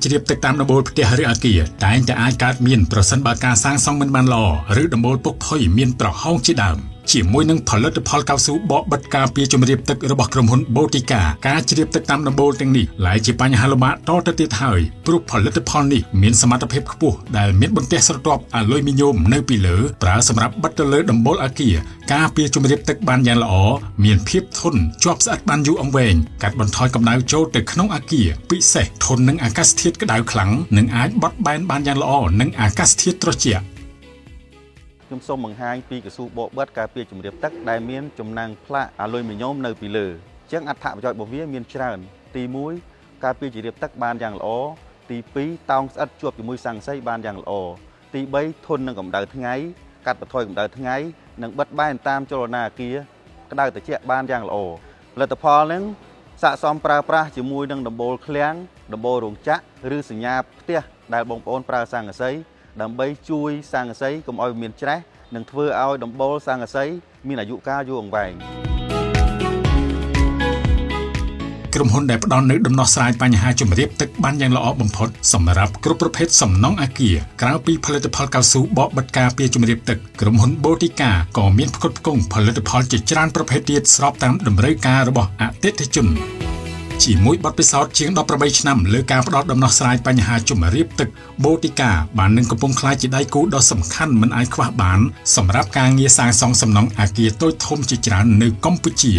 ជ្រាបទឹកតាមដំបូលផ្ទះឬអគារតែងតែអាចកើតមានប្រសិនបើការសាងសង់មិនបានល្អឬដំបូលពុកផុយមានប្រហោងជាដើមជាមួយនឹងផលិតផលកៅស៊ូបកបិទការពារជំរាបទឹករបស់ក្រុមហ៊ុន Botica ការជ្រាបទឹកតាមដំបូលទាំងនេះឡាយជាបញ្ហាលំបាកតទៅទៀតហើយព្រោះផលិតផលនេះមានសមត្ថភាពខ្ពស់ដែលមានបន្ទះស្រទាប់អាលុយមីញ៉ូមនៅពីលើប្រើសម្រាប់បិទទៅលើដំបូលអគារការពារជំរាបទឹកបានយ៉ាងល្អមានភាពធន់ជាប់ស្អិតបានយូរអង្វែងកាត់បន្ថយកម្ដៅចូលទៅក្នុងអគារពិសេសធន់នឹងអាកាសធាតុក្ដៅខ្លាំងនិងអាចបត់បែនបានយ៉ាងល្អនឹងអាកាសធាតុត្រជាក់ខ្ញុំសូមបង្ហាញពីកស៊ូបកបិទការពារជំរាបទឹកដែលមានចំណាំងផ្លាកអាលុយមីញ៉ូមនៅពីលើអញ្ចឹងអត្ថប្រយោជន៍របស់វាមានច្រើនទី1ការពារជំរាបទឹកបានយ៉ាងល្អទី2តោងស្អិតជាប់ជាមួយស័ង្កសីបានយ៉ាងល្អទី3ធន់នឹងកម្ដៅថ្ងៃកាត់បន្ថយកម្ដៅថ្ងៃនិងបិទបែនតាមចលនាអគារក្ដៅត្រជាក់បានយ៉ាងល្អផលិតផលនឹងស័ក្តិសមប្រើប្រាស់ជាមួយនឹងដំបូលឃ្លាំងដំបូលរោងចក្រឬសញ្ញាផ្ទះដែលបងប្អូនប្រើស័ង្កសីដើម្បីជួយស័ង្កសីកុំឲ្យមានច្រេះនិងធ្វើឲ្យដំបូលស័ង្កសីមានអាយុកាលយូរអង្វែងក្រុមហ៊ុនដែលផ្ដល់នូវដំណោះស្រាយបញ្ហាជំរាបទឹកបានយ៉ាងល្អបំផុតសម្រាប់គ្រប់ប្រភេទសំណង់អគារក្រៅពីផលិតផលកៅស៊ូបកបិទការពារជំរាបទឹកក្រុមហ៊ុន Botica ក៏មានផ្គត់ផ្គង់ផលិតផលជាច្រើនប្រភេទទៀតស្របតាមតម្រូវការរបស់អតិថិជនជាមួយបទពិសោធន៍ជាង18ឆ្នាំលើការផ្ដល់ដំណោះស្រាយបញ្ហាជំរាបទឹក Botica បាននឹងកំពុងក្លាយជាដៃគូដ៏សំខាន់មិនអាចខ្វះបានសម្រាប់ការងារសាងសង់សំណង់អគារតូចធំជាច្រើននៅកម្ពុជា